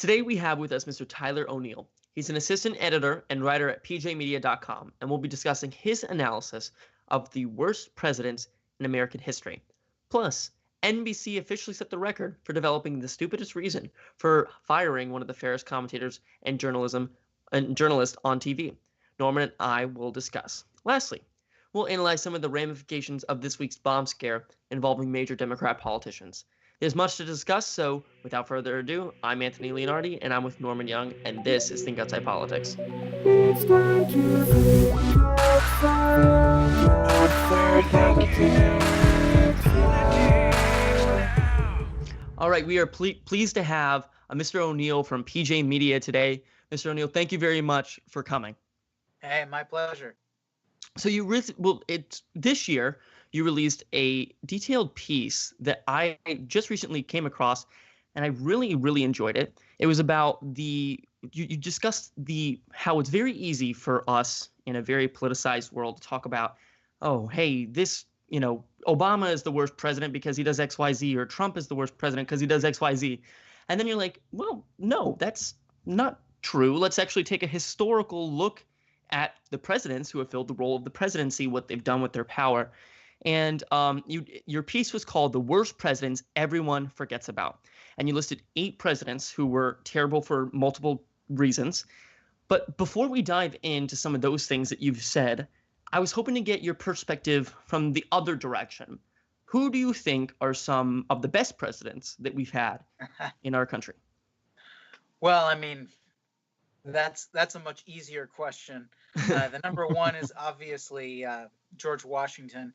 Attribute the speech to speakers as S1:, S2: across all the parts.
S1: Today we have with us Mr. Tyler O'Neill. He's an assistant editor and writer at pjmedia.com, and we'll be discussing his analysis of the worst presidents in American history. Plus, NBC officially set the record for developing the stupidest reason for firing one of the fairest commentators and journalist on TV. Norman and I will discuss. Lastly, we'll analyze some of the ramifications of this week's bomb scare involving major Democrat politicians. There's much to discuss, so without further ado, I'm Anthony Leonardi, and I'm with Norman Young, and this is Think Outside Politics. It's time to think outside politics. All right, we are pleased to have Mr. O'Neill from PJ Media today. Mr. O'Neill, thank you very much for coming.
S2: Hey, my pleasure.
S1: So this year you released a detailed piece that I just recently came across, and I really, really enjoyed it. It was about you discussed how it's very easy for us in a very politicized world to talk about, oh, hey, Obama is the worst president because he does XYZ, or Trump is the worst president because he does XYZ. And then you're like, well, no, that's not true. Let's actually take a historical look at the presidents who have filled the role of the presidency, what they've done with their power. And your piece was called "The Worst Presidents Everyone Forgets About." And you listed 8 presidents who were terrible for multiple reasons. But before we dive into some of those things that you've said, I was hoping to get your perspective from the other direction. Who do you think are some of the best presidents that we've had in our country?
S2: Well, I mean, that's a much easier question. The number one is obviously George Washington.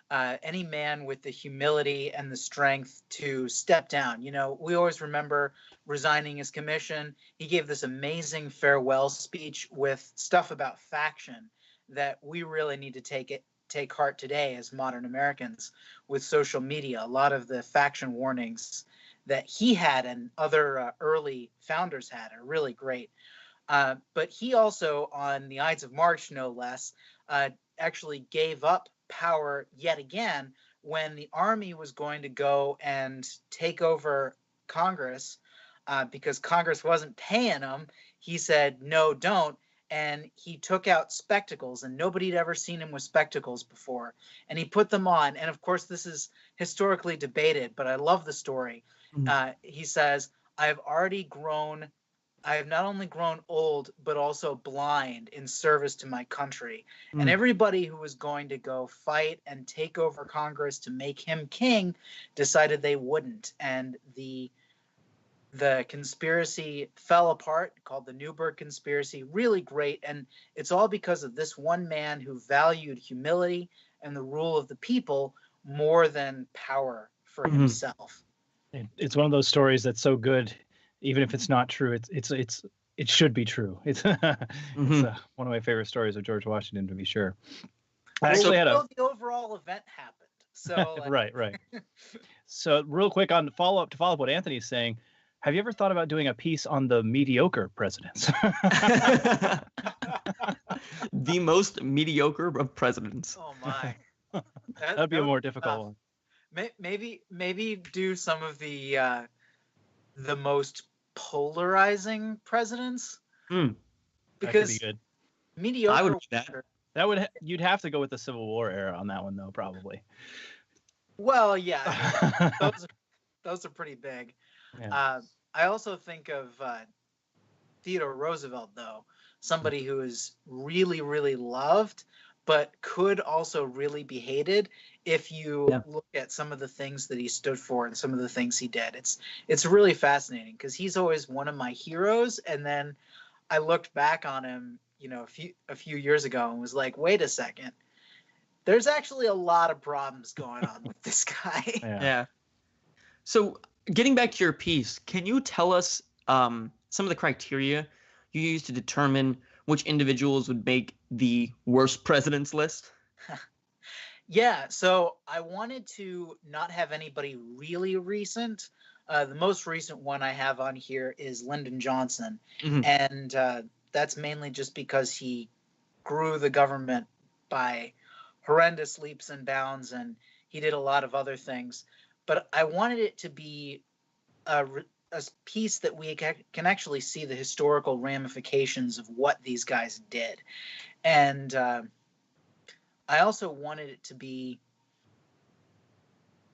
S2: Any man with the humility and the strength to step down. You know, we always remember resigning his commission. He gave this amazing farewell speech with stuff about faction that we really need to take heart today as modern Americans with social media. A lot of the faction warnings that he had and other early founders had are really great. But he also, on the Ides of March, no less, actually gave up power yet again when the army was going to go and take over Congress because Congress wasn't paying him. He said, no, don't. And he took out spectacles, and nobody had ever seen him with spectacles before. And he put them on. And of course, this is historically debated, but I love the story. Mm-hmm. He says, I have not only grown old, but also blind in service to my country. Mm. And everybody who was going to go fight and take over Congress to make him king decided they wouldn't. And the conspiracy fell apart, called the Newburgh Conspiracy. Really great. And it's all because of this one man who valued humility and the rule of the people more than power for himself.
S3: It's one of those stories that's so good. Even if it's not true, it should be true. It's one of my favorite stories of George Washington, to be sure.
S2: The overall event happened. So
S3: right. So real quick to follow up what Anthony's saying, have you ever thought about doing a piece on the mediocre presidents?
S1: The most mediocre of presidents.
S2: Oh my,
S3: that'd be a more difficult one.
S2: Maybe do some of the most polarizing presidents. Because
S3: that could be good.
S2: Mediocre.
S1: I would do that.
S3: You'd have to go with the Civil War era on that one, though, probably.
S2: Well, yeah, those are pretty big. Yeah. I also think of Theodore Roosevelt, though, somebody who is really, really loved, but could also really be hated if you look at some of the things that he stood for and some of the things he did. It's really fascinating because he's always one of my heroes. And then I looked back on him, a few years ago and was like, wait a second, there's actually a lot of problems going on with this guy.
S1: Yeah. So getting back to your piece, can you tell us some of the criteria you used to determine which individuals would make the worst presidents list?
S2: Yeah, so I wanted to not have anybody really recent. The most recent one I have on here is Lyndon Johnson. Mm-hmm. And that's mainly just because he grew the government by horrendous leaps and bounds, and he did a lot of other things. But I wanted it to be a piece that we can actually see the historical ramifications of what these guys did. And I also wanted it to be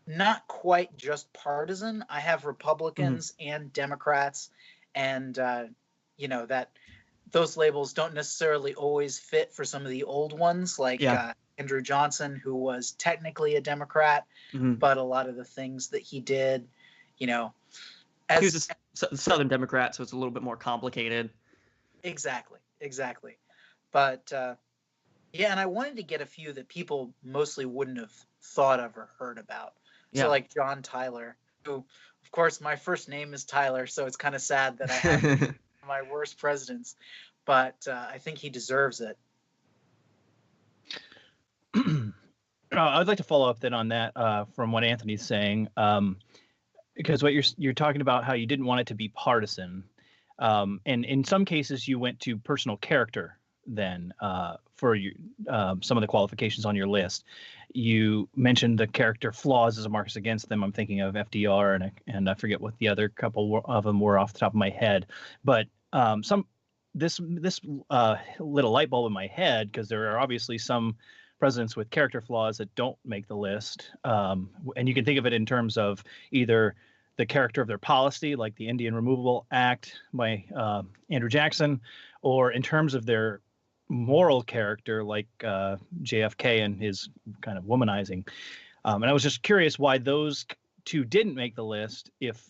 S2: not quite just partisan. I have Republicans and Democrats, and that those labels don't necessarily always fit for some of the old ones, like Andrew Johnson, who was technically a Democrat, but a lot of the things that he did, he
S1: was a Southern Democrat, so it's a little bit more complicated.
S2: Exactly. But and I wanted to get a few that people mostly wouldn't have thought of or heard about. So like John Tyler, who, of course, my first name is Tyler, so it's kind of sad that I have my worst presidents, but I think he deserves it.
S3: I'd like to follow up then on that from what Anthony's saying, because what you're talking about how you didn't want it to be partisan, and in some cases you went to personal character then for your, some of the qualifications on your list. You mentioned the character flaws as a marks against them. I'm thinking of FDR and I forget what the other couple of them were off the top of my head, but this lit a light bulb in my head, because there are obviously some presidents with character flaws that don't make the list, and you can think of it in terms of either the character of their policy, like the Indian Removal Act by Andrew Jackson, or in terms of their moral character, like JFK and his kind of womanizing. And I was just curious why those two didn't make the list, if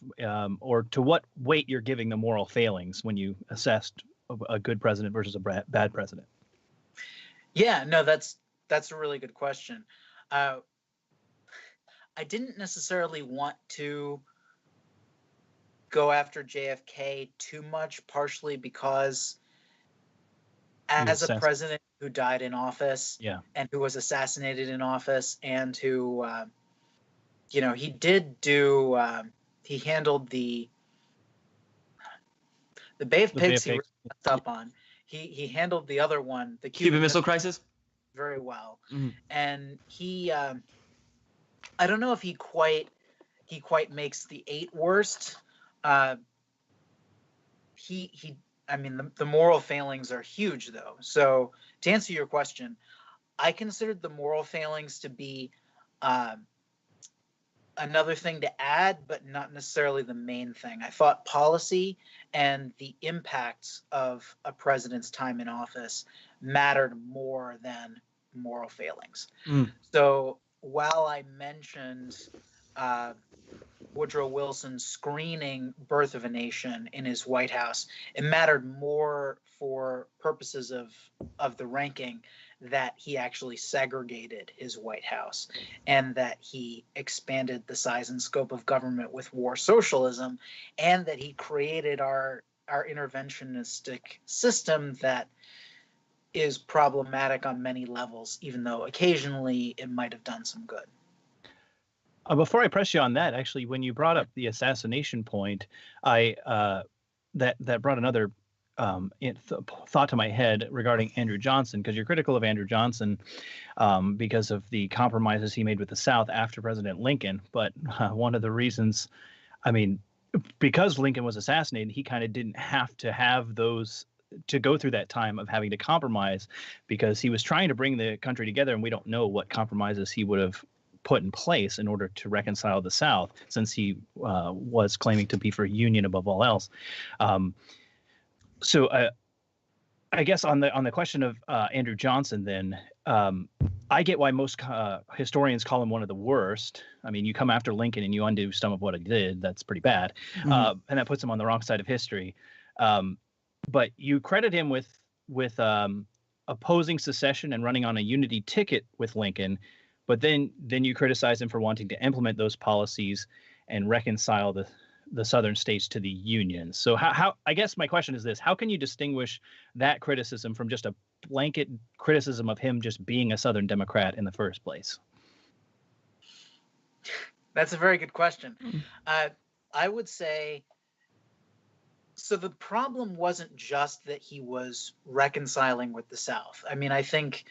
S3: or to what weight you're giving the moral failings when you assessed a good president versus a bad president.
S2: Yeah, no, that's a really good question. I didn't necessarily want to go after JFK too much, partially because as a president who died in office and who was assassinated in office, and who, he did do, he handled the Bay of Pigs he really messed up on. He handled the other one, the
S1: Cuban Missile Crisis,
S2: very well. And he, I don't know if he quite makes the 8 worst. I mean, the moral failings are huge, though. So to answer your question, I considered the moral failings to be another thing to add, but not necessarily the main thing. I thought policy and the impacts of a president's time in office mattered more than moral failings. So while I mentioned Woodrow Wilson screening Birth of a Nation in his White House, it mattered more for purposes of the ranking that he actually segregated his White House, and that he expanded the size and scope of government with war socialism, and that he created our interventionistic system that is problematic on many levels, even though occasionally it might have done some good.
S3: Before I press you on that, actually, when you brought up the assassination point, that brought another thought to my head regarding Andrew Johnson, because you're critical of Andrew Johnson because of the compromises he made with the South after President Lincoln. But one of the reasons, I mean, because Lincoln was assassinated, he kind of didn't have to have those to go through that time of having to compromise, because he was trying to bring the country together, and we don't know what compromises he would have put in place in order to reconcile the South, since he was claiming to be for union above all else. So I guess on the question of Andrew Johnson, then I get why most historians call him one of the worst. I mean, you come after Lincoln and you undo some of what he did. That's pretty bad, and that puts him on the wrong side of history. But you credit him with opposing secession and running on a unity ticket with Lincoln. But then you criticize him for wanting to implement those policies and reconcile the southern states to the Union. So how I guess my question is this: how can you distinguish that criticism from just a blanket criticism of him just being a Southern Democrat in the first place?
S2: That's a very good question. I would say, so the problem wasn't just that he was reconciling with the South. I mean, I think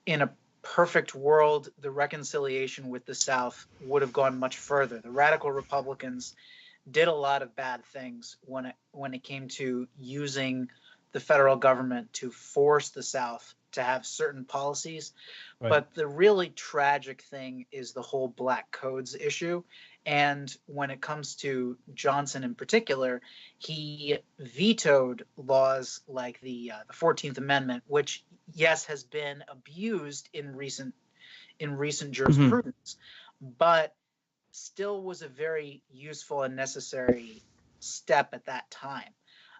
S2: in a perfect world, the reconciliation with the South would have gone much further. The radical Republicans did a lot of bad things when it came to using the federal government to force the South to have certain policies.
S3: Right.
S2: But the really tragic thing is the whole black codes issue. And when it comes to Johnson in particular, he vetoed laws like the 14th Amendment, which, yes, has been abused in recent jurisprudence, but still was a very useful and necessary step at that time.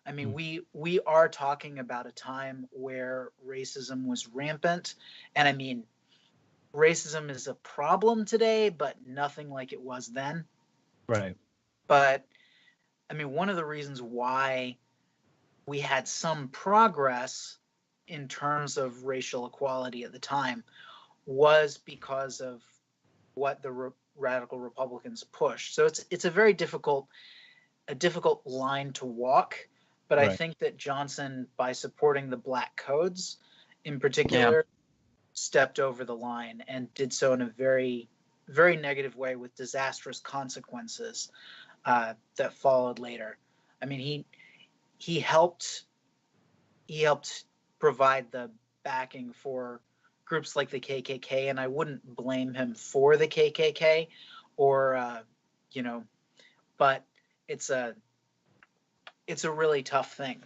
S2: I mean, we are talking about a time where racism was rampant, and I mean, racism is a problem today, but nothing like it was then.
S3: Right.
S2: But I mean, one of the reasons why we had some progress in terms of racial equality at the time was because of what the radical Republicans pushed. So it's a very difficult line to walk. But I think that Johnson, by supporting the black codes in particular, stepped over the line and did so in a very, very negative way with disastrous consequences that followed later. I mean, he helped provide the backing for groups like the KKK, and I wouldn't blame him for the KKK, or but it's a really tough thing.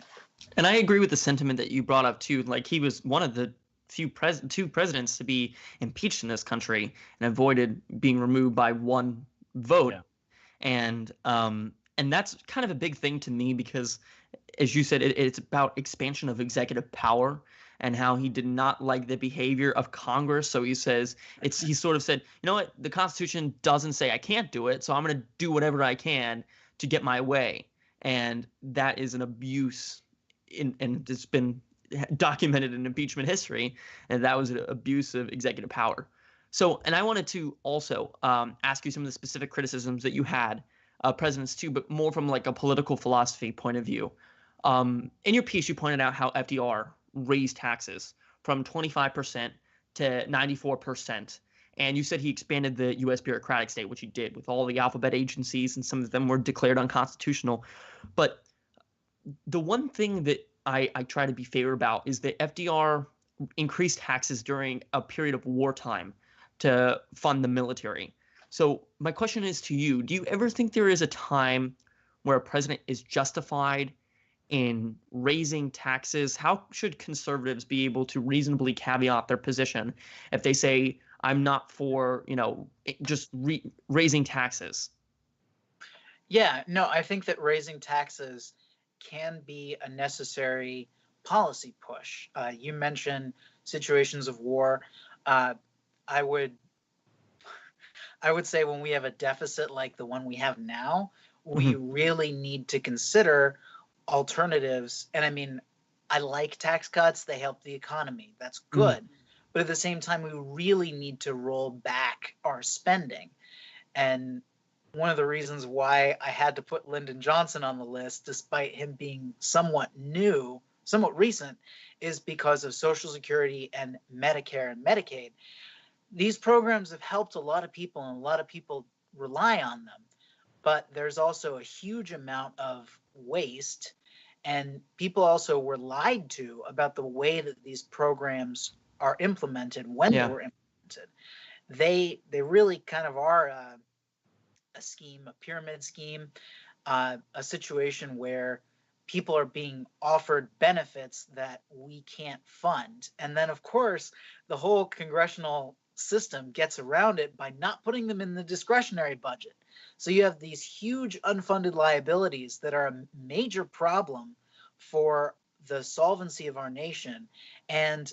S1: And I agree with the sentiment that you brought up too. Like, he was one of the two presidents to be impeached in this country and avoided being removed by one vote. Yeah. And that's kind of a big thing to me because, as you said, it's about expansion of executive power and how he did not like the behavior of Congress. So he sort of said, you know what, the Constitution doesn't say I can't do it, so I'm going to do whatever I can to get my way. And that is an abuse, and it's been documented in impeachment history, and that was an abuse of executive power. So, and I wanted to also ask you some of the specific criticisms that you had presidents too, but more from like a political philosophy point of view. In your piece, you pointed out how FDR raised taxes from 25% to 94%. And you said he expanded the U.S. bureaucratic state, which he did with all the alphabet agencies, and some of them were declared unconstitutional. But the one thing that I try to be fair about is that FDR increased taxes during a period of wartime to fund the military. So my question is to you, do you ever think there is a time where a president is justified in raising taxes? How should conservatives be able to reasonably caveat their position if they say, I'm not for, just raising taxes?
S2: Yeah, no, I think that raising taxes can be a necessary policy push. You mentioned situations of war. I would say when we have a deficit like the one we have now, we really need to consider alternatives. And I mean, I like tax cuts. They help the economy. That's good. But at the same time, we really need to roll back our spending. And one of the reasons why I had to put Lyndon Johnson on the list, despite him being somewhat recent, is because of Social Security and Medicare and Medicaid. These programs have helped a lot of people, and a lot of people rely on them. But there's also a huge amount of waste, and people also were lied to about the way that these programs are implemented when they were implemented. They really kind of are a scheme, a pyramid scheme, a situation where people are being offered benefits that we can't fund. And then, of course, the whole congressional system gets around it by not putting them in the discretionary budget. So you have these huge unfunded liabilities that are a major problem for the solvency of our nation. And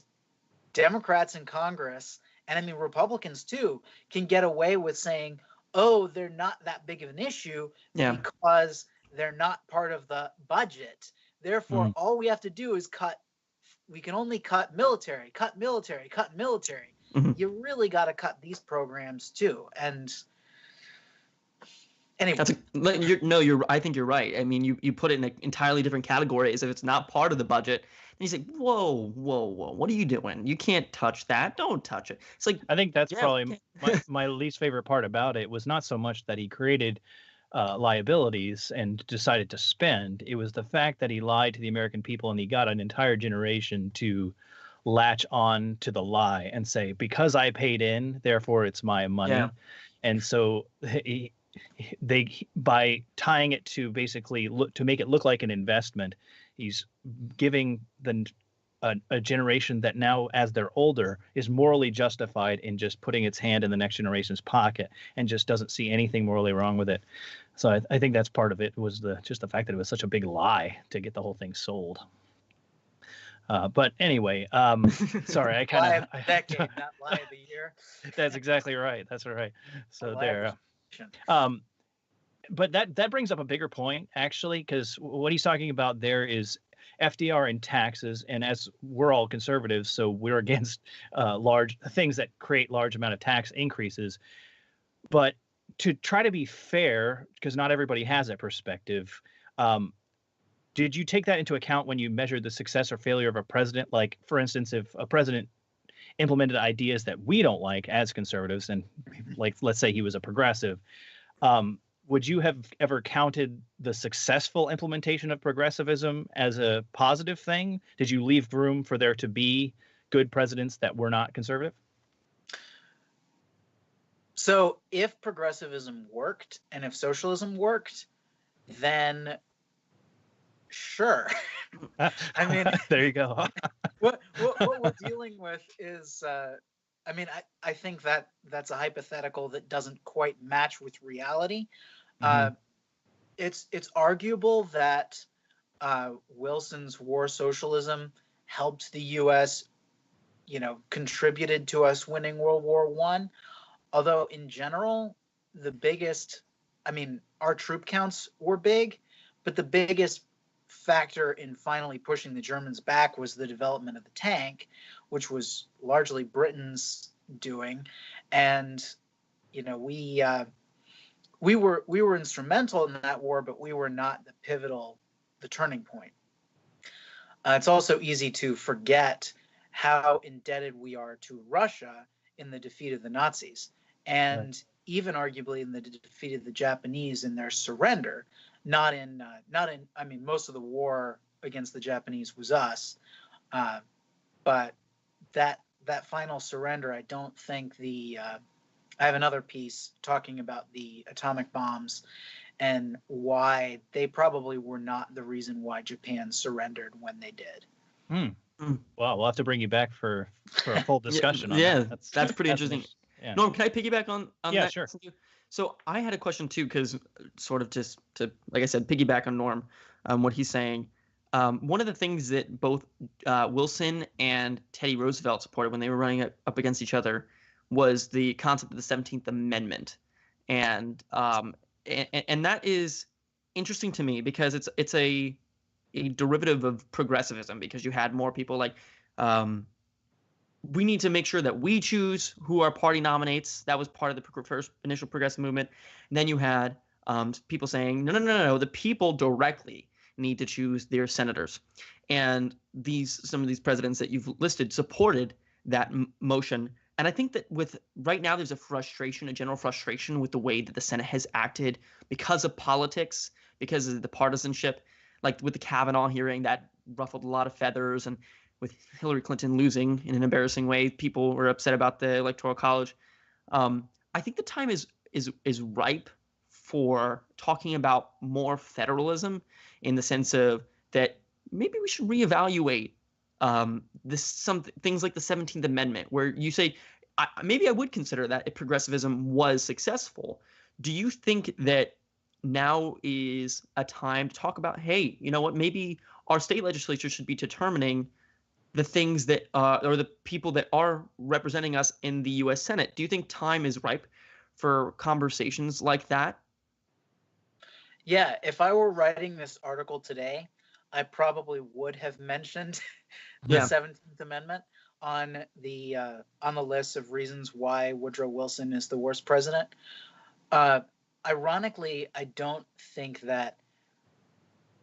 S2: Democrats in Congress, and I mean Republicans too, can get away with saying, oh, they're not that big of an issue because they're not part of the budget. Therefore, all we have to do is cut. We can only cut military. You really got to cut these programs too. And anyway,
S1: I think you're right. I mean, you put it in an entirely different category as if it's not part of the budget. And you say, whoa, what are you doing? You can't touch that. Don't touch it. It's like,
S3: I think that's probably my least favorite part about it was not so much that he created liabilities and decided to spend. It was the fact that he lied to the American people, and he got an entire generation to latch on to the lie and say, because I paid in, therefore it's my money.
S1: Yeah.
S3: And so they, by tying it to basically to make it look like an investment, he's giving a generation that now, as they're older, is morally justified in just putting its hand in the next generation's pocket and just doesn't see anything morally wrong with it. So I think that's part of it, was just the fact that it was such a big lie to get the whole thing sold. But anyway, sorry, I kind
S2: Lie
S3: of
S2: of the decade, not lie of the year.
S3: That's exactly right. That's right. So
S2: Lie
S3: there.
S2: of the generation.
S3: But that brings up a bigger point, actually, because what he's talking about there is FDR and taxes. And as we're all conservatives, so we're against large things that create large amount of tax increases. But to try to be fair, because not everybody has that perspective, did you take that into account when you measured the success or failure of a president? Like, for instance, if a president implemented ideas that we don't like as conservatives, and like, let's say he was a progressive, would you have ever counted the successful implementation of progressivism as a positive thing? Did you leave room for there to be good presidents that were not conservative?
S2: So if progressivism worked and if socialism worked, then sure. I mean,
S3: there you go.
S2: what we're dealing with is, I mean, I think that's a hypothetical that doesn't quite match with reality.
S3: Mm-hmm.
S2: It's arguable that Wilson's war socialism helped the U.S., contributed to us winning World War I. Although in general, our troop counts were big, but the biggest factor in finally pushing the Germans back was the development of the tank, which was largely Britain's doing. And, we were instrumental in that war, but we were not the turning point. It's also easy to forget how indebted we are to Russia in the defeat of the Nazis, and right. Even arguably in the defeat of the Japanese in their surrender. Not in. I mean, most of the war against the Japanese was us, but that final surrender, I don't think I have another piece talking about the atomic bombs and why they probably were not the reason why Japan surrendered when they did.
S3: Well, we'll have to bring you back for a full discussion on that.
S1: That's pretty interesting. Yeah. Norm, can I piggyback on
S3: yeah,
S1: that?
S3: Sure.
S1: So I had a question too, because sort of just to, like I said, piggyback on Norm, what he's saying. One of the things that both Wilson and Teddy Roosevelt supported when they were running up against each other was the concept of the 17th Amendment, and that is interesting to me because it's a derivative of progressivism, because you had more people like, we need to make sure that we choose who our party nominates. That was part of the first initial progressive movement. And then you had people saying, no, the people directly need to choose their senators. And some of these presidents that you've listed supported that motion. And I think that right now there's a general frustration with the way that the Senate has acted because of politics, because of the partisanship. Like with the Kavanaugh hearing, that ruffled a lot of feathers, and with Hillary Clinton losing in an embarrassing way, people were upset about the Electoral College. I think the time is ripe for talking about more federalism, in the sense of that maybe we should reevaluate some things like the 17th Amendment, where you say, maybe I would consider that if progressivism was successful. Do you think that now is a time to talk about, hey, you know what, maybe our state legislature should be determining the things that or the people that are representing us in the U.S. Senate? Do you think time is ripe for conversations like that?
S2: Yeah, if I were writing this article today, I probably would have mentioned the 17th Amendment on the list of reasons why Woodrow Wilson is the worst president. Ironically, I don't think that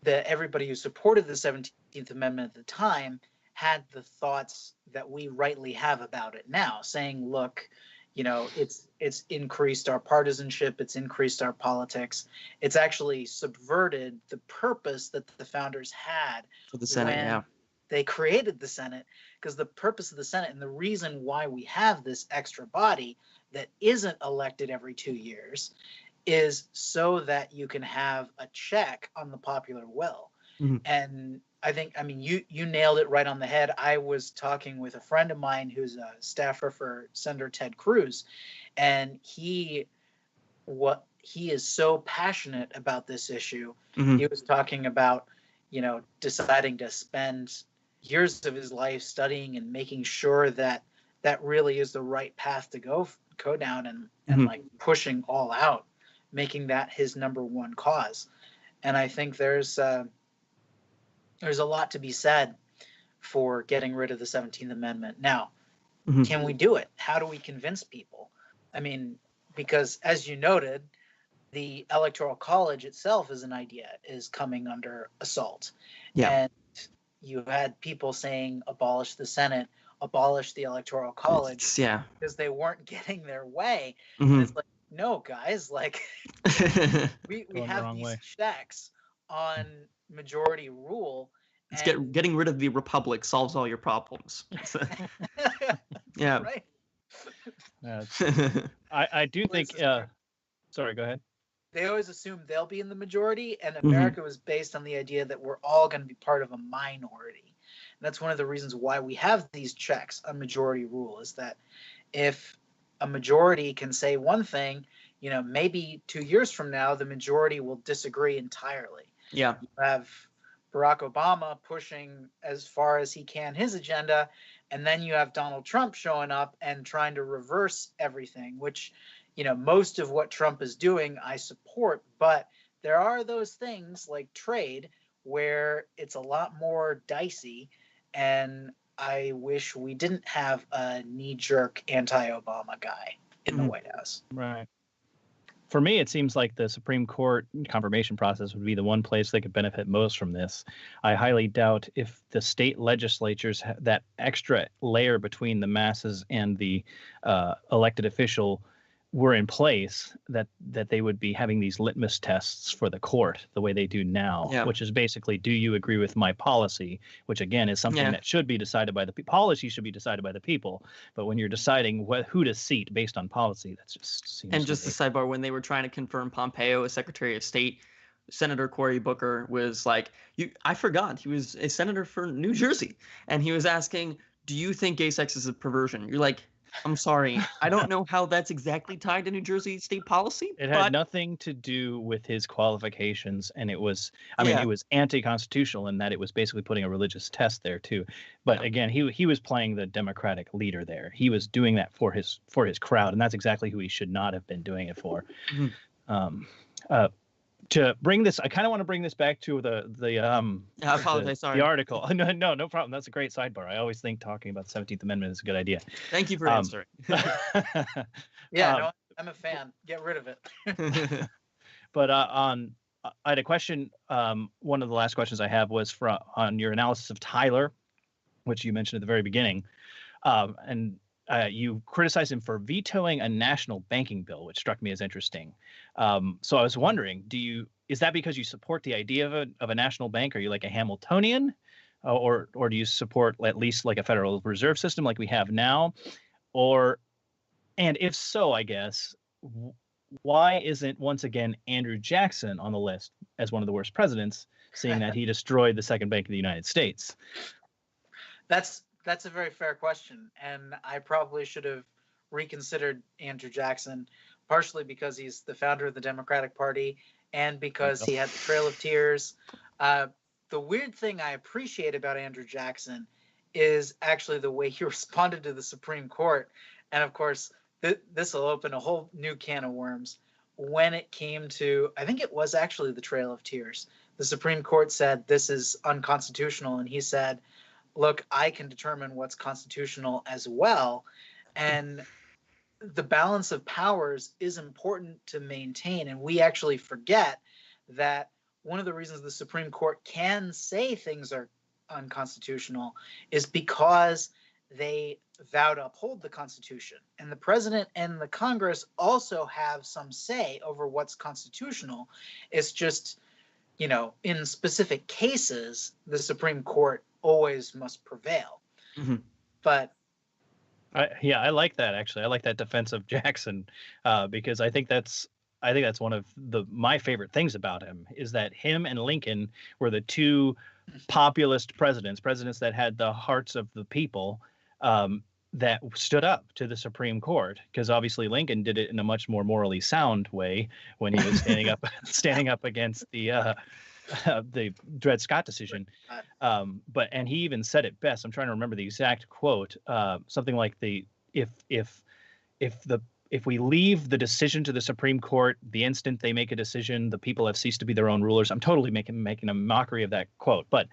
S2: everybody who supported the 17th Amendment at the time had the thoughts that we rightly have about it now, saying, look, it's increased our partisanship, it's increased our politics. It's actually subverted the purpose that the founders had
S1: For the Senate,
S2: when
S1: yeah.
S2: they created the Senate, because the purpose of the Senate and the reason why we have this extra body that isn't elected every 2 years is so that you can have a check on the popular will.
S1: Mm-hmm.
S2: And I mean, you nailed it right on the head. I was talking with a friend of mine who's a staffer for Senator Ted Cruz, and he is so passionate about this issue.
S1: Mm-hmm.
S2: He was talking about, deciding to spend years of his life studying and making sure that that really is the right path to go down, and
S1: Mm-hmm.
S2: like pushing all out, making that his number one cause. And I think there's a lot to be said for getting rid of the 17th Amendment. Now,
S1: Mm-hmm.
S2: can we do it? How do we convince people? I mean, because as you noted, the Electoral College itself as an idea is coming under assault.
S1: Yeah.
S2: And you had people saying abolish the Senate, abolish the Electoral College,
S1: Yeah.
S2: because they weren't getting their way.
S1: Mm-hmm.
S2: And it's like, no, guys, like we have these
S3: way.
S2: checks on majority rule.
S1: It's getting rid of the republic solves all your problems. Yeah.
S2: Right.
S3: I do think. Sorry, go ahead.
S2: They always assume they'll be in the majority, and America was based on the idea that we're all going to be part of a minority. And that's one of the reasons why we have these checks on majority rule, is that if a majority can say one thing, maybe 2 years from now, the majority will disagree entirely.
S1: Yeah.
S2: You have Barack Obama pushing as far as he can his agenda, and then you have Donald Trump showing up and trying to reverse everything, which, most of what Trump is doing, I support. But there are those things like trade where it's a lot more dicey, and I wish we didn't have a knee-jerk anti-Obama guy in the White House.
S3: Right. For me, it seems like the Supreme Court confirmation process would be the one place that could benefit most from this. I highly doubt if the state legislatures, that extra layer between the masses and the elected official, were in place, that they would be having these litmus tests for the court the way they do now, which is basically, do you agree with my policy, which again is something that should be decided by the policy should be decided by the people. But when you're deciding who to seat based on policy, that's just seems.
S1: And just a sidebar, when they were trying to confirm Pompeo as Secretary of State, Senator Cory Booker was like, I forgot he was a senator for New Jersey, and he was asking, do you think gay sex is a perversion? You're like, I'm sorry, I don't know how that's exactly tied to New Jersey state policy.
S3: It had nothing to do with his qualifications, and it was, it was anti-constitutional in that it was basically putting a religious test there too. But again, he was playing the Democratic leader there. He was doing that for his crowd, and that's exactly who he should not have been doing it for. Mm-hmm. To bring this, I kind of want to bring this back to I apologize, sorry. The article. No problem. That's a great sidebar. I always think talking about the 17th Amendment is a good idea.
S1: Thank you for answering.
S2: No, I'm a fan. Get rid of it.
S3: But I had a question. One of the last questions I have was on your analysis of Tyler, which you mentioned at the very beginning, and you criticized him for vetoing a national banking bill, which struck me as interesting. So I was wondering, is that because you support the idea of a national bank? Are you like a Hamiltonian, or do you support at least like a Federal Reserve System like we have now? And if so, I guess, why isn't once again Andrew Jackson on the list as one of the worst presidents, seeing that he destroyed the second bank of the United States?
S2: That's a very fair question, and I probably should have reconsidered Andrew Jackson, partially because he's the founder of the Democratic Party and because he had the Trail of Tears. The weird thing I appreciate about Andrew Jackson is actually the way he responded to the Supreme Court. And of course, this will open a whole new can of worms. When it came to, I think it was actually the Trail of Tears, the Supreme Court said this is unconstitutional, and he said, look, I can determine what's constitutional as well. And the balance of powers is important to maintain. And we actually forget that one of the reasons the Supreme Court can say things are unconstitutional is because they vow to uphold the Constitution. And the president and the Congress also have some say over what's constitutional. It's just, in specific cases, the Supreme Court always must prevail.
S1: Mm-hmm.
S2: But
S3: I like that, actually. I like that defense of Jackson, because I think that's one of my favorite things about him, is that him and Lincoln were the two populist presidents that had the hearts of the people, that stood up to the Supreme Court, because obviously Lincoln did it in a much more morally sound way when he was standing up against the Dred Scott decision. And he even said it best. I'm trying to remember the exact quote. Something like if we leave the decision to the Supreme Court, the instant they make a decision, the people have ceased to be their own rulers. I'm totally making a mockery of that quote, but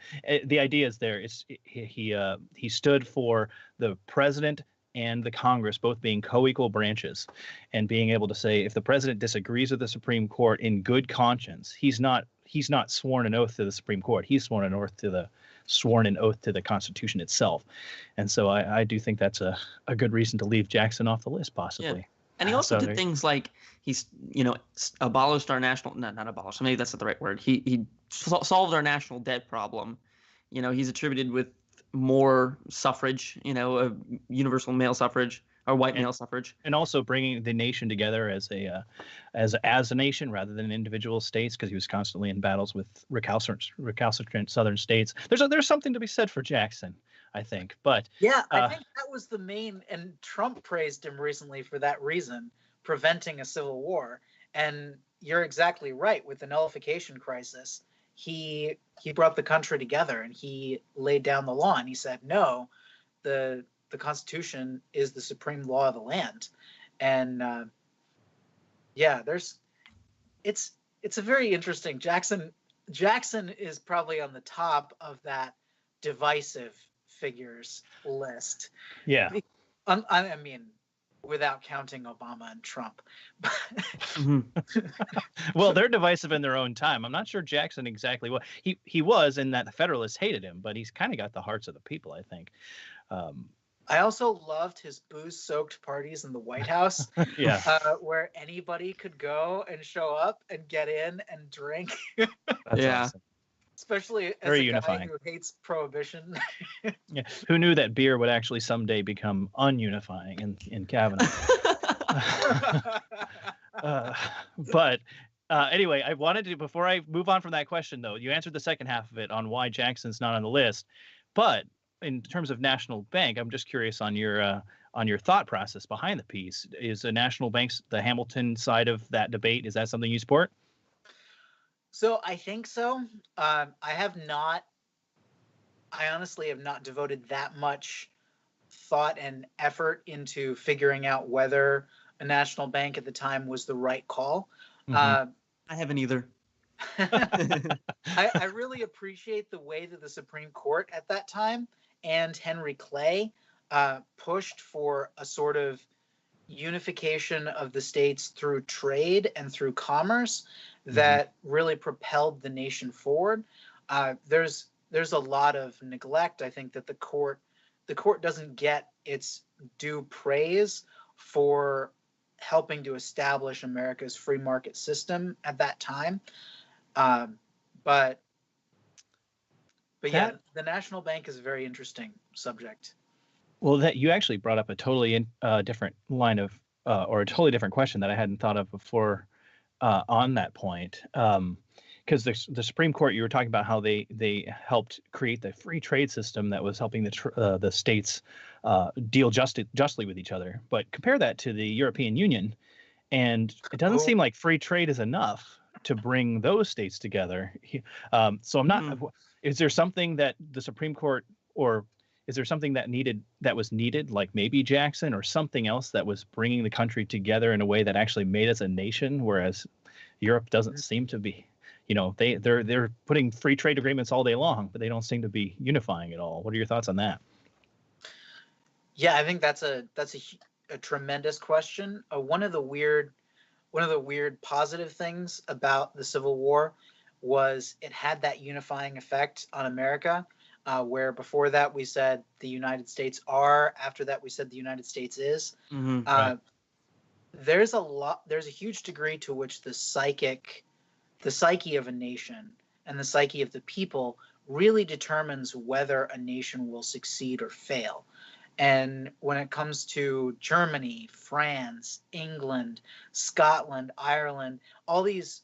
S3: the idea is there. He stood for the president and the Congress both being co-equal branches, and being able to say, if the president disagrees with the Supreme Court in good conscience, he's not sworn an oath to the Supreme Court. He's sworn an oath to the Constitution itself. And so I do think that's a good reason to leave Jackson off the list, possibly.
S1: Yeah. And he also did things like he's, abolished our not abolished, maybe that's not the right word. He solved our national debt problem. He's attributed with more suffrage, universal male suffrage or white male suffrage. And also bringing the nation together as a nation rather than individual states, because he was constantly in battles with recalcitrant southern states. There's something to be said for Jackson, I think. But
S2: yeah, I think that was the main, and Trump praised him recently for that reason, preventing a civil war. And you're exactly right. With the nullification crisis, he brought the country together, and he laid down the law, and he said, no, the Constitution is the supreme law of the land. And it's a very interesting. Jackson is probably on the top of that divisive figures list.
S3: Yeah.
S2: I mean, without counting Obama and Trump.
S3: Mm-hmm. Well, they're divisive in their own time. I'm not sure Jackson exactly what he was, in that the Federalists hated him, but he's kind of got the hearts of the people, I think.
S2: I also loved his booze-soaked parties in the White House, where anybody could go and show up and get in and drink.
S3: That's awesome.
S2: Especially as
S3: very
S2: a
S3: unifying
S2: guy who hates prohibition.
S3: Yeah, who knew that beer would actually someday become ununifying in Kavanaugh? But anyway, I wanted to, before I move on from that question, though, you answered the second half of it on why Jackson's not on the list. But in terms of national bank, I'm just curious on your thought process behind the piece. Is the national banks, the Hamilton side of that debate, is that something you support?
S2: So I think so. I honestly have not devoted that much thought and effort into figuring out whether a national bank at the time was the right call.
S1: Mm-hmm. I haven't either.
S2: I really appreciate the way that the Supreme Court at that time and Henry Clay pushed for a sort of unification of the states through trade and through commerce that really propelled the nation forward. There's a lot of neglect. I think that the court doesn't get its due praise for helping to establish America's free market system at that time. But yeah, the national bank is a very interesting subject.
S3: Well, that you actually brought up a totally different line of, or a totally different question that I hadn't thought of before on that point. Because the Supreme Court, you were talking about how they helped create the free trade system that was helping the states deal justly with each other. But compare that to the European Union, and it doesn't seem like free trade is enough to bring those states together. So I'm not. Is there something that the Supreme Court, or is there something that was needed, like maybe Jackson, or something else that was bringing the country together in a way that actually made us a nation, whereas Europe doesn't seem to be? They're putting free trade agreements all day long, but they don't seem to be unifying at all. What are your thoughts on that?
S2: Yeah, I think that's a tremendous question. One of the weird positive things about the Civil War was it had that unifying effect on America. where before that we said the United States are, after that we said the United States is.
S3: Right.
S2: There's a huge degree to which the psyche of a nation and the psyche of the people really determines whether a nation will succeed or fail. And when it comes to Germany, France, England, Scotland, Ireland, all these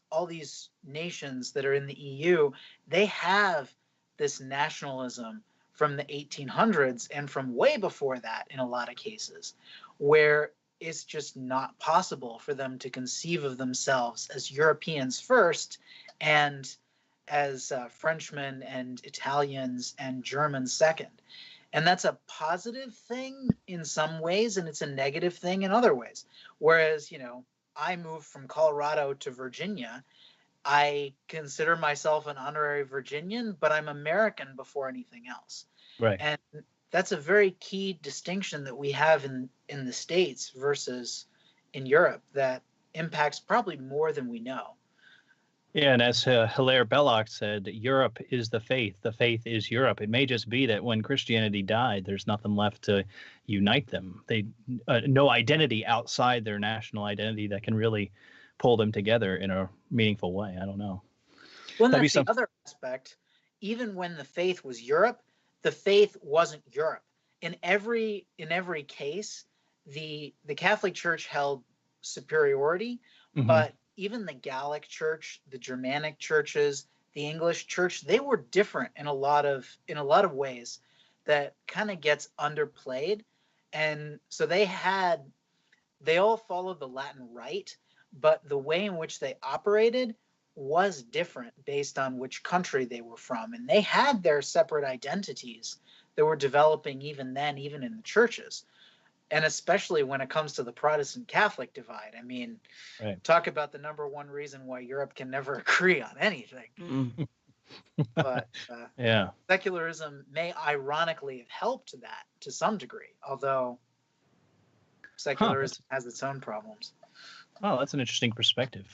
S2: nations that are in the EU, they have this nationalism from the 1800s and from way before that in a lot of cases, where it's just not possible for them to conceive of themselves as Europeans first and as Frenchmen and Italians and Germans second. And that's a positive thing in some ways, and it's a negative thing in other ways. Whereas, I moved from Colorado to Virginia. I consider myself an honorary Virginian, but I'm American before anything else.
S3: Right.
S2: And that's a very key distinction that we have in the States versus in Europe that impacts probably more than we know.
S3: Yeah, and as Hilaire Belloc said, Europe is the faith is Europe. It may just be that when Christianity died, there's nothing left to unite them. They no identity outside their national identity that can really pull them together in a meaningful way. I don't know.
S2: Well, that's the other aspect. Even when the faith was Europe, the faith wasn't Europe. In every case, the Catholic Church held superiority, but even the Gallic Church, the Germanic churches, the English Church, they were different in a lot of ways that kind of gets underplayed. And so they all followed the Latin Rite, but the way in which they operated was different based on which country they were from. And they had their separate identities that were developing even then, even in the churches. And especially when it comes to the Protestant Catholic divide. I mean, Talk about the number one reason why Europe can never agree on anything. But secularism may ironically have helped that to some degree, although secularism has its own problems.
S3: Oh, that's an interesting perspective.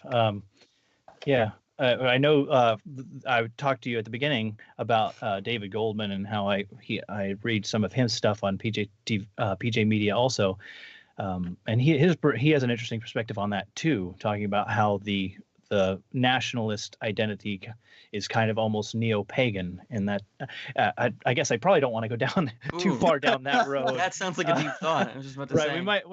S3: I know I talked to you at the beginning about David Goldman and how I read some of his stuff on PJ Media also, and he has an interesting perspective on that too, talking about how the nationalist identity is kind of almost neo-pagan, and that I guess I probably don't want to go down too far down that road.
S1: That sounds like a deep thought. I was just about to say.
S3: We might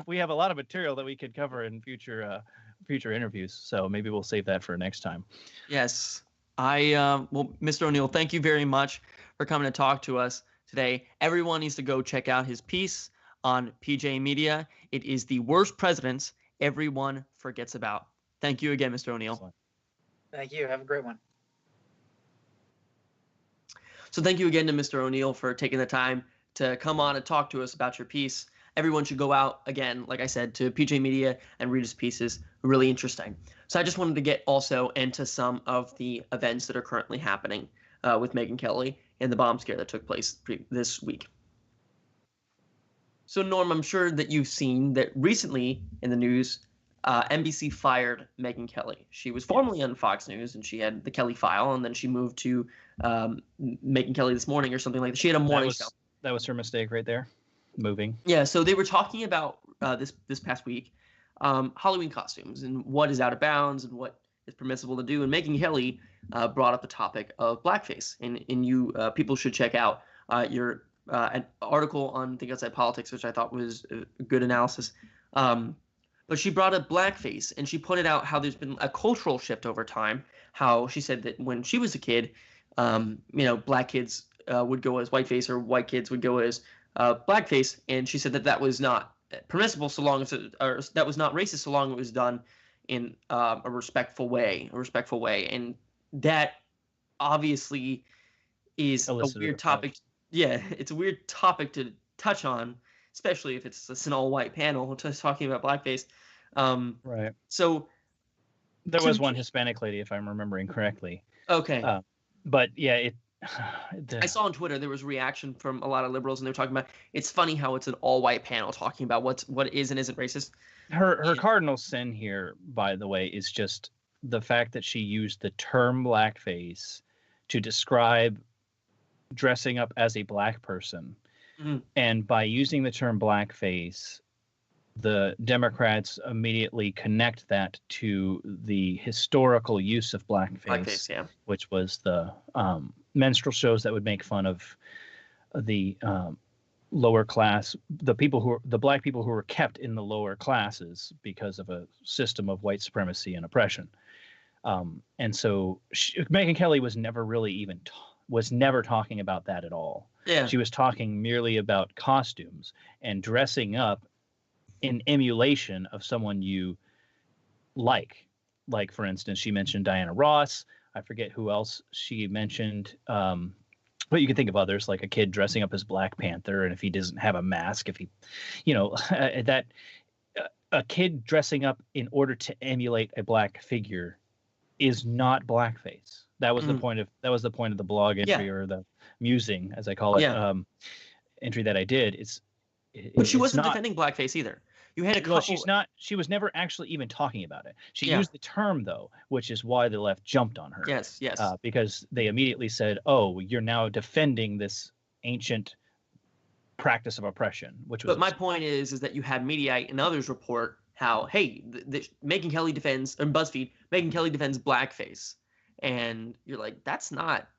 S3: we have a lot of material that we could cover in future interviews, so maybe we'll save that for next time.
S1: Yes. Well, Mr. O'Neill, thank you very much for coming to talk to us today. Everyone needs to go check out his piece on PJ Media. It is The Worst Presidents Everyone Forgets About. Thank you again, Mr. O'Neill.
S2: Excellent. Thank you. Have a great one.
S1: So thank you again to Mr. O'Neill for taking the time to come on and talk to us about your piece. Everyone should go out, again, like I said, to PJ Media and read his pieces. Really interesting. So I just wanted to get also into some of the events that are currently happening with Megyn Kelly and the bomb scare that took place this week. So, Norm, I'm sure that you've seen that recently in the news, NBC fired Megyn Kelly. She was formerly on Fox News, and she had the Kelly File, and then she moved to Megyn Kelly This Morning or something like that. She had a morning show.
S3: That was her mistake right there, moving.
S1: Yeah, so they were talking about this past week, Halloween costumes and what is out of bounds and what is permissible to do. And Megyn Kelly brought up the topic of blackface. And you people should check out your an article on Think Outside Politics, which I thought was a good analysis. But she brought up blackface, and she pointed out how there's been a cultural shift over time. How she said that when she was a kid, black kids would go as whiteface, or white kids would go as blackface, and she said that was not permissible so long as or that was not racist so long as it was done in a respectful way, and that obviously is a weird topic. Yeah, it's a weird topic to touch on, especially if it's an all-white panel talking about blackface.
S3: Right.
S1: So
S3: there was one Hispanic lady, if I'm remembering correctly.
S1: Okay.
S3: But yeah,
S1: I saw on Twitter there was reaction from a lot of liberals, and they're talking about it's funny how it's an all-white panel talking about what is and isn't racist.
S3: Her cardinal sin here, by the way, is just the fact that she used the term blackface to describe dressing up as a black person.
S1: Mhm.
S3: And by using the term blackface, the Democrats immediately connect that to the historical use of blackface,
S1: Yeah.
S3: which was the minstrel shows that would make fun of the lower class, the black people who were kept in the lower classes because of a system of white supremacy and oppression. And so Megyn Kelly was never really was never talking about that at all.
S1: Yeah.
S3: She was talking merely about costumes and dressing up in emulation of someone you like. Like, for instance, she mentioned Diana Ross. I forget who else she mentioned. But you can think of others, like a kid dressing up as Black Panther, and if he doesn't have a mask, if he, that a kid dressing up in order to emulate a black figure is not blackface. That was the point of the blog entry, or the musing, as I call it, entry that I did.
S1: But she
S3: it's
S1: wasn't
S3: not
S1: defending blackface either. You had a couple.
S3: Well, she's not. She was never actually even talking about it. She used the term, though, which is why the left jumped on her.
S1: Yes.
S3: Because they immediately said, "Oh, you're now defending this ancient practice of oppression."
S1: But my point is that you had Mediaite and others report how, hey, Megyn Kelly defends, and BuzzFeed, Megyn Kelly defends blackface, and you're like, that's not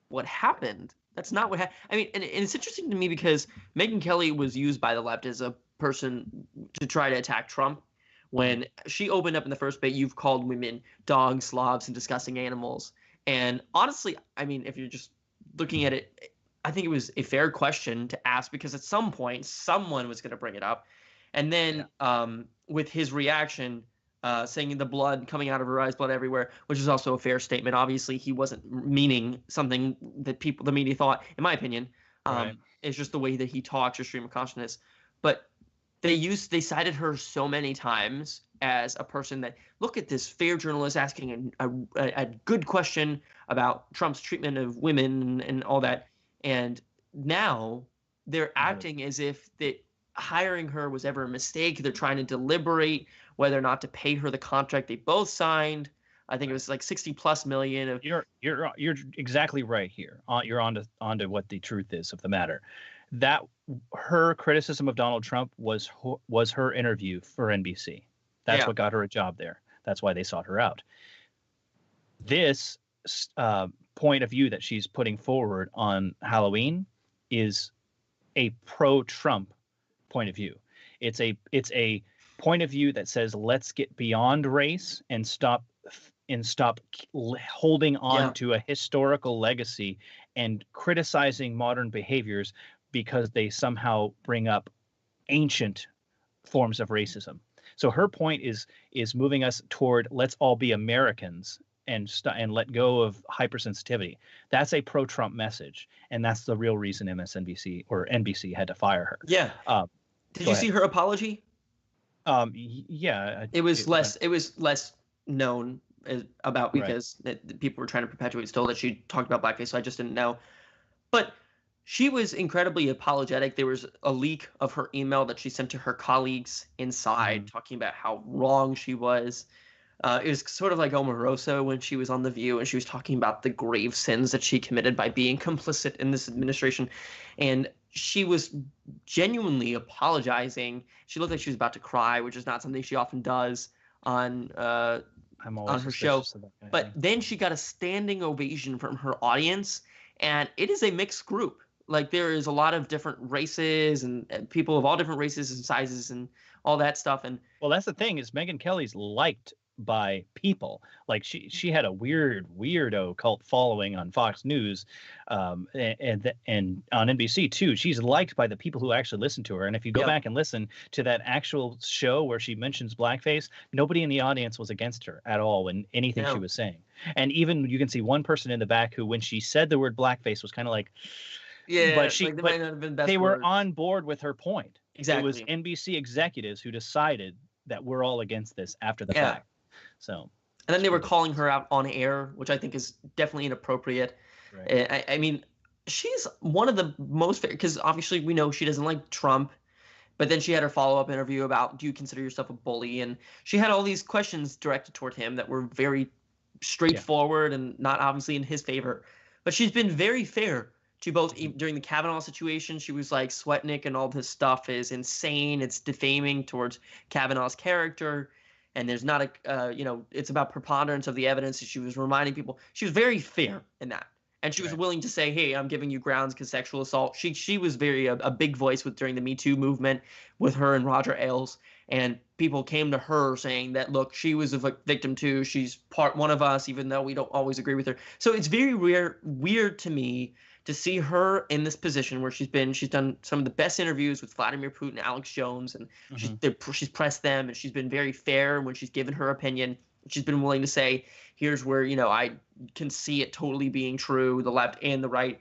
S1: what happened. That's not what happened. I mean, and it's interesting to me because Megyn Kelly was used by the left as a person to try to attack Trump. When she opened up in the first debate, you've called women dogs, slobs, and disgusting animals. And honestly, I mean, if you're just looking at it, I think it was a fair question to ask because at some point someone was going to bring it up. And then with his reaction, saying the blood coming out of her eyes, blood everywhere, which is also a fair statement. Obviously, he wasn't meaning something that the media thought, in my opinion. It's just the way that he talks or stream of consciousness. But they cited her so many times as a person that, look at this fair journalist asking a good question about Trump's treatment of women and all that. And now they're acting as if that hiring her was ever a mistake. They're trying to deliberate whether or not to pay her the contract they both signed. I think it was like 60+ million of.
S3: You're exactly right here. You're onto what the truth is of the matter. That her criticism of Donald Trump was her interview for NBC. That's what got her a job there. That's why they sought her out. This point of view that she's putting forward on Halloween is a pro-Trump point of view. It's a point of view that says let's get beyond race and stop holding on to a historical legacy and criticizing modern behaviors because they somehow bring up ancient forms of racism. So her point is moving us toward let's all be Americans and let go of hypersensitivity. That's a pro-Trump message, and that's the real reason MSNBC or NBC had to fire her.
S1: Yeah. Did you see her apology?
S3: Yeah.
S1: It was less known about because people were trying to perpetuate still that she talked about blackface, so I just didn't know. But she was incredibly apologetic. There was a leak of her email that she sent to her colleagues inside talking about how wrong she was. It was sort of like Omarosa when she was on The View and she was talking about the grave sins that she committed by being complicit in this administration. And she was genuinely apologizing. She looked like she was about to cry, which is not something she often does on her show. But then she got a standing ovation from her audience, and it is a mixed group. Like, there is a lot of different races and people of all different races and sizes and all that stuff. And
S3: well, that's the thing is Megyn Kelly's liked by people. Like she had a weirdo cult following on Fox News, and on NBC too. She's liked by the people who actually listen to her. And if you go back and listen to that actual show where she mentions blackface, nobody in the audience was against her at all in anything she was saying. And even you can see one person in the back who, when she said the word blackface, was kind of like.
S1: Yeah,
S3: but they were on board with her point.
S1: Exactly.
S3: It was NBC executives who decided that we're all against this after the fact. So.
S1: And then they were calling her out on air, which I think is definitely inappropriate. Right. I mean, she's one of the most fair, because obviously we know she doesn't like Trump, but then she had her follow-up interview about, do you consider yourself a bully? And she had all these questions directed toward him that were very straightforward and not obviously in his favor. But she's been very fair to both during the Kavanaugh situation. She was like, Sweatnick and all this stuff is insane. It's defaming towards Kavanaugh's character. And there's not it's about preponderance of the evidence. She was reminding people. She was very fair in that. And she was willing to say, hey, I'm giving you grounds because sexual assault. She was very a big voice during the Me Too movement with her and Roger Ailes. And people came to her saying that, look, she was a victim too. She's one of us, even though we don't always agree with her. So it's very weird to me to see her in this position where she's done some of the best interviews with Vladimir Putin, Alex Jones, and she's pressed them, and she's been very fair when she's given her opinion. She's been willing to say, here's where, I can see it totally being true, the left and the right.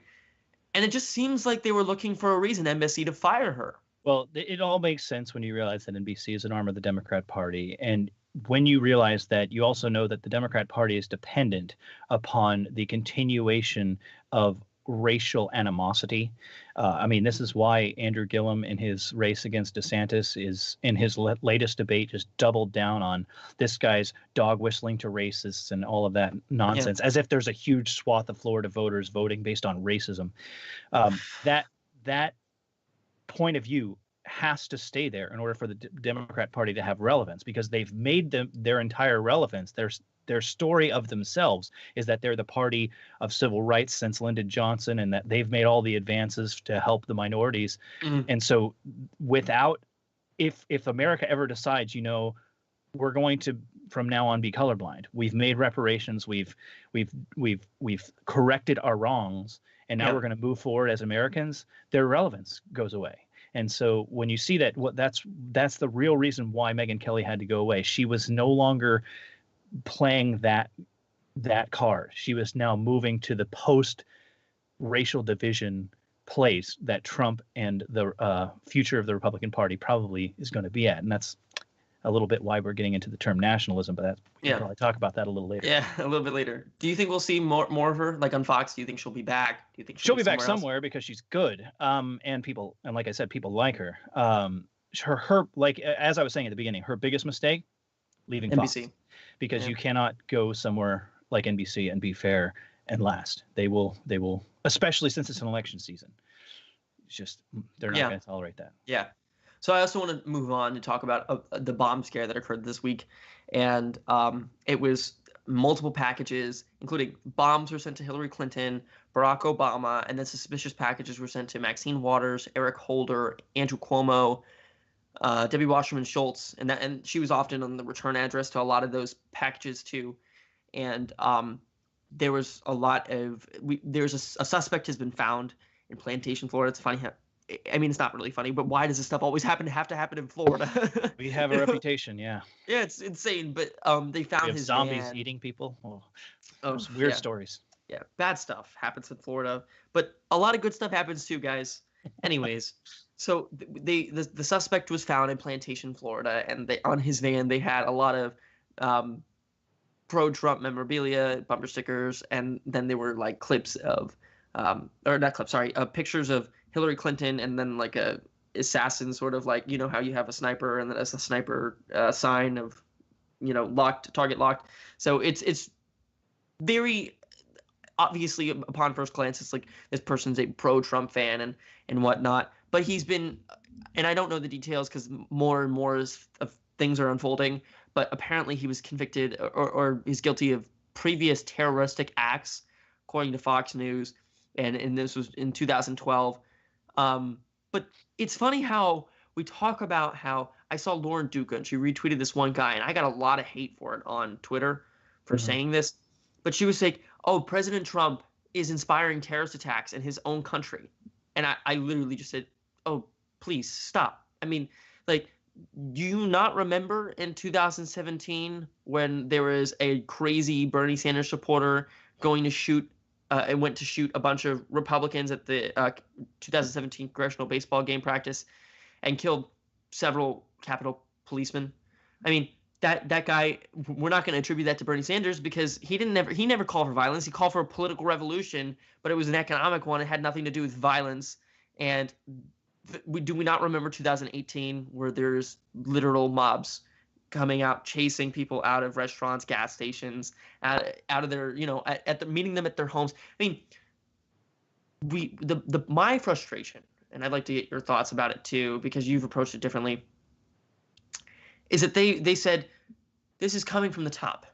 S1: And it just seems like they were looking for a reason, NBC, to fire her.
S3: Well, it all makes sense when you realize that NBC is an arm of the Democrat Party. And when you realize that, you also know that the Democrat Party is dependent upon the continuation of racial animosity. This is why Andrew Gillum in his race against DeSantis is in his latest debate just doubled down on this guy's dog whistling to racists and all of that nonsense, as if there's a huge swath of Florida voters voting based on racism. That point of view has to stay there in order for the Democrat Party to have relevance, because they've made their entire relevance, their story of themselves is that they're the party of civil rights since Lyndon Johnson, and that they've made all the advances to help the minorities. And so if America ever decides, we're going to from now on be colorblind, we've made reparations, we've corrected our wrongs, and now we're going to move forward as Americans, their relevance goes away. And so when you see that, that's the real reason why Megyn Kelly had to go away. She was no longer playing that card. She was now moving to the post-racial division place that Trump and the future of the Republican Party probably is going to be at. And that's a little bit why we're getting into the term nationalism, but we'll probably talk about that a little later.
S1: Yeah, a little bit later. Do you think we'll see more of her, like on Fox? Do you think she'll be back? Do you think
S3: she'll be back somewhere because she's good? And like I said, people like her. Her like, as I was saying at the beginning, her biggest mistake, leaving
S1: NBC.
S3: Fox, because you cannot go somewhere like NBC and be fair and last. They will, especially since it's an election season. It's just, they're not going to tolerate that.
S1: Yeah. So I also want to move on to talk about the bomb scare that occurred this week. And it was multiple packages, including bombs were sent to Hillary Clinton, Barack Obama, and then suspicious packages were sent to Maxine Waters, Eric Holder, Andrew Cuomo, Debbie Wasserman Schultz, and she was often on the return address to a lot of those packages too. And there was a lot of there's a suspect has been found in Plantation, Florida. It's funny how, it's not really funny, but why does this stuff always have to happen in Florida?
S3: We have a reputation, yeah.
S1: Yeah, it's insane. But they found his
S3: zombies
S1: van.
S3: eating people. Those weird stories.
S1: Yeah, bad stuff happens in Florida, but a lot of good stuff happens too, guys. Anyways, so the suspect was found in Plantation, Florida, and on his van they had a lot of pro-Trump memorabilia, bumper stickers, and then there were like clips of pictures of Hillary Clinton, and then like a assassin, sort of like, how you have a sniper and then as a sniper sign of, target locked. So it's very obviously, upon first glance, it's like this person's a pro-Trump fan and whatnot. But he's been, and I don't know the details because more and more of things are unfolding, but apparently he was convicted or he's guilty of previous terroristic acts, according to Fox News, and this was in 2012. But it's funny how we talk about how I saw Lauren Duca, and she retweeted this one guy, and I got a lot of hate for it on Twitter for saying this. But she was like, oh, President Trump is inspiring terrorist attacks in his own country. And I literally just said, oh, please stop. Do you not remember in 2017 when there was a crazy Bernie Sanders supporter going to shoot and went to shoot a bunch of Republicans at the 2017 congressional baseball game practice and killed several Capitol policemen? That guy, we're not going to attribute that to Bernie Sanders because he never called for violence. He called for a political revolution, but it was an economic one. It had nothing to do with violence. And do we not remember 2018 where there's literal mobs coming out, chasing people out of restaurants, gas stations, out of their, meeting them at their homes? my frustration, and I'd like to get your thoughts about it too, because you've approached it differently, is that they said this is coming from the top.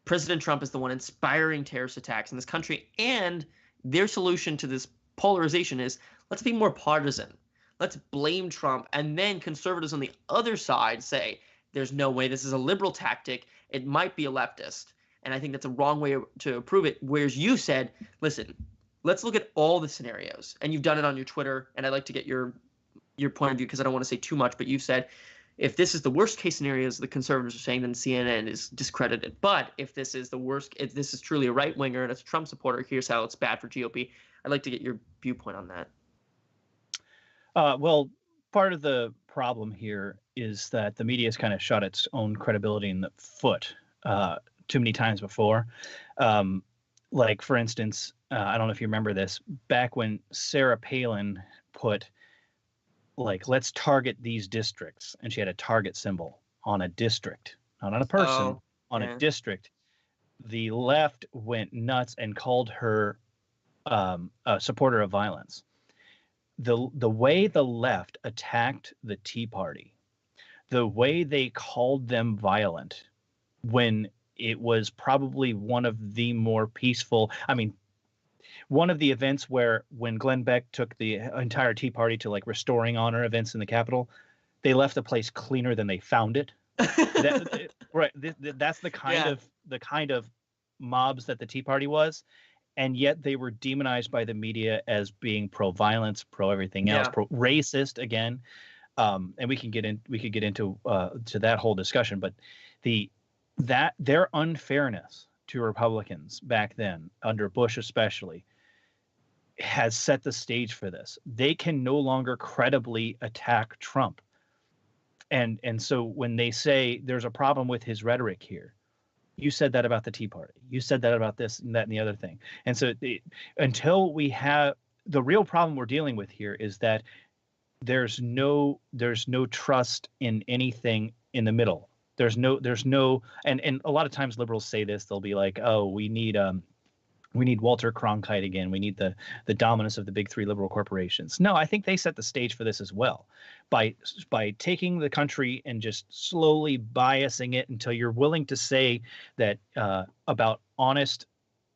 S1: President Trump is the one inspiring terrorist attacks in this country, and their solution to this polarization is let's be more partisan. Let's blame Trump, and then conservatives on the other side say there's no way, this is a liberal tactic, it might be a leftist. And I think that's a wrong way to approve it. Whereas you said, listen, let's look at all the scenarios. And you've done it on your Twitter, and I'd like to get your point of view because I don't want to say too much, but you've said if this is the worst case scenario, as the conservatives are saying, then CNN is discredited. But if this is the worst, if this is truly a right winger and it's a Trump supporter, here's how it's bad for GOP. I'd like to get your viewpoint on that.
S3: Well, part of the problem here is that the media has kind of shot its own credibility in the foot too many times before. Like, for instance, I don't know if you remember this, back when Sarah Palin put, like, let's target these districts, and she had a target symbol on a district, not on a person, on a district. The left went nuts and called her a supporter of violence. The way the left attacked the Tea Party, the way they called them violent when it was probably one of the more peaceful, I mean, one of the events where when Glenn Beck took the entire Tea Party to like restoring honor events in the Capitol, they left the place cleaner than they found it. Right. That's the kind of mobs that the Tea Party was. And yet they were demonized by the media as being pro-violence, pro-everything else, pro-racist again. And we could get into to that whole discussion. But their unfairness to Republicans back then, under Bush especially, has set the stage for this. They can no longer credibly attack Trump. And so when they say there's a problem with his rhetoric here, you said that about the Tea Party. You said that about this and that and the other thing. And so until we have the real problem we're dealing with here is that there's no trust in anything in the middle. There's no and a lot of times liberals say this. They'll be like, oh, we need Walter Cronkite again. We need the dominance of the big three liberal corporations. No, I think they set the stage for this as well by taking the country and just slowly biasing it until you're willing to say that about honest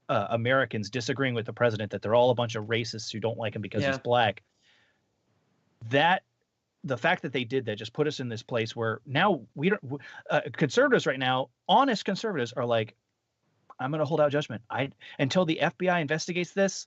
S3: Americans disagreeing with the president, that they're all a bunch of racists who don't like him because he's black. That the fact that they did that just put us in this place where now we don't conservatives right now, honest conservatives are like, I'm going to hold out judgment. Until the FBI investigates this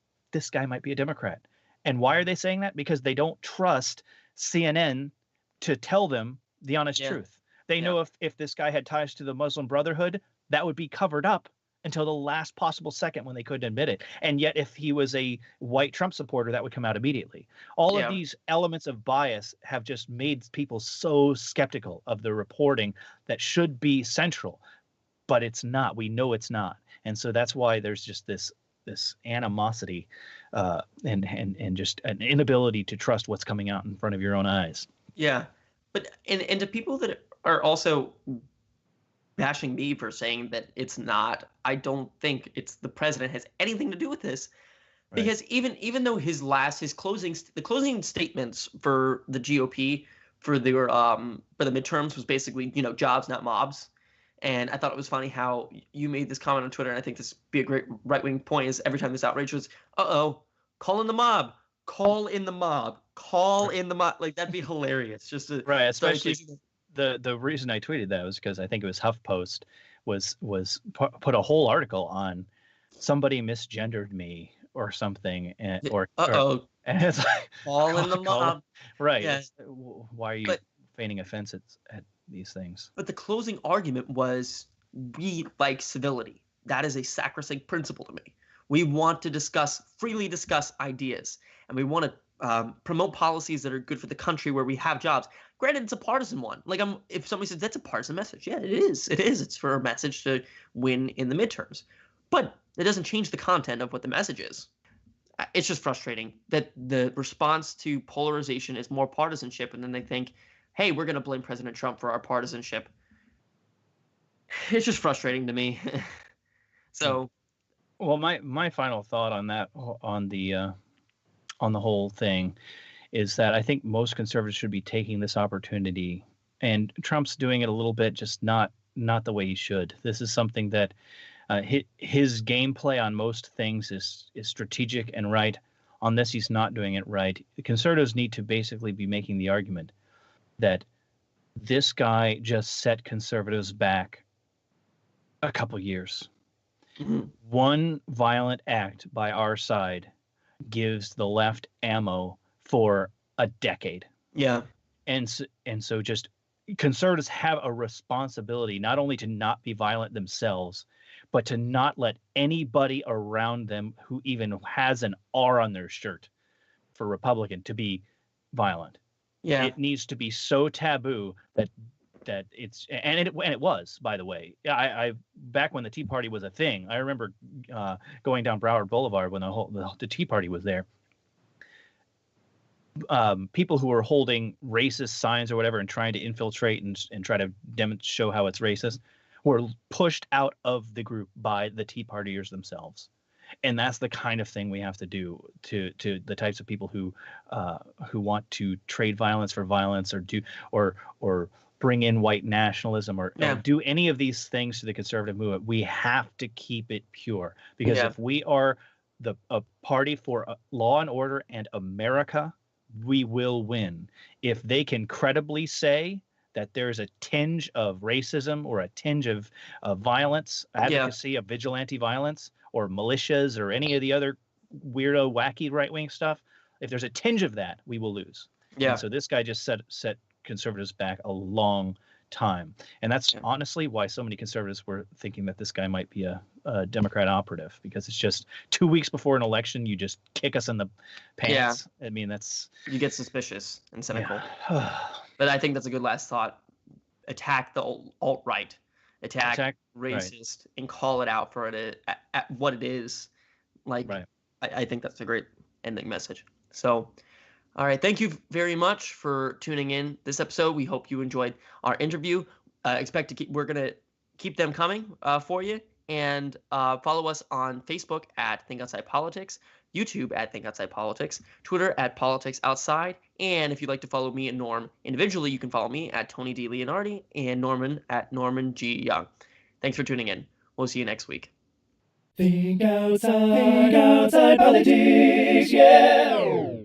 S3: guy might be a Democrat. And why are they saying that? Because they don't trust CNN to tell them the honest truth. They know if this guy had ties to the Muslim Brotherhood, that would be covered up until the last possible second when they couldn't admit it. And yet if he was a white Trump supporter, that would come out immediately. All of these elements of bias have just made people so skeptical of the reporting that should be central. But it's not. We know it's not. And so that's why there's just this animosity and just an inability to trust what's coming out in front of your own eyes.
S1: Yeah. But and to people that are also bashing me for saying that it's not, I don't think it's the president has anything to do with this. Right. Because even though the closing statements for the GOP for the midterms was basically, jobs, not mobs. And I thought it was funny how you made this comment on Twitter, and I think this would be a great right-wing point, is every time this outrage was, call in the mob, call in the mob, call in the mob. Like, that'd be hilarious.
S3: Right, especially the reason I tweeted that was because I think it was HuffPost was put a whole article on somebody misgendered me or something, and it's like,
S1: call in the mob.
S3: Right. Yeah. Why are you feigning offense at these things?
S1: But the closing argument was, we like civility. That is a sacrosanct principle to me. We want to freely discuss ideas, and we want to promote policies that are good for the country where we have jobs. Granted, it's a partisan one. Like, if somebody says that's a partisan message, yeah, it is. It is. It's for a message to win in the midterms. But it doesn't change the content of what the message is. It's just frustrating that the response to polarization is more partisanship, and then they think, hey, we're going to blame President Trump for our partisanship. It's just frustrating to me. So,
S3: well, my final thought on that, on the on the whole thing is that I think most conservatives should be taking this opportunity, and Trump's doing it a little bit, just not the way he should. This is something that his gameplay on most things is strategic and right. On this, he's not doing it right. The conservatives need to basically be making the argument that this guy just set conservatives back a couple years.
S1: Mm-hmm.
S3: One violent act by our side gives the left ammo for a decade.
S1: Yeah.
S3: And so just conservatives have a responsibility not only to not be violent themselves, but to not let anybody around them who even has an R on their shirt for Republican to be violent.
S1: Yeah.
S3: It needs to be so taboo that it's, and it was, by the way. I back when the Tea Party was a thing, I remember going down Broward Boulevard when the Tea Party was there. People who were holding racist signs or whatever and trying to infiltrate and try to show how it's racist were pushed out of the group by the Tea Partiers themselves. And that's the kind of thing we have to do to the types of people who want to trade violence for violence, or bring in white nationalism, or do any of these things to the conservative movement. We have to keep it pure, because if we are a party for law and order and America, we will win. If they can credibly say that there's a tinge of racism or a tinge of violence, advocacy of vigilante violence, or militias, or any of the other weirdo, wacky right-wing stuff, if there's a tinge of that, we will lose. Yeah. And so this guy just set conservatives back a long time. And that's honestly why so many conservatives were thinking that this guy might be a Democrat operative, because it's just 2 weeks before an election, you just kick us in the pants. Yeah. I mean, that's... You
S1: get suspicious and cynical. Yeah. But I think that's a good last thought. Attack the alt-right. Attack racist, and call it out for it at what it is. Like, I think that's a great ending message. So, all right. Thank you very much for tuning in this episode. We hope you enjoyed our interview. We're going to keep them coming for you. And follow us on Facebook at Think Outside Politics, YouTube at Think Outside Politics, Twitter at Politics Outside. And if you'd like to follow me and Norm individually, you can follow me at Tony D. Leonardi and Norman at Norman G. Young. Thanks for tuning in. We'll see you next week. Think outside politics, yeah.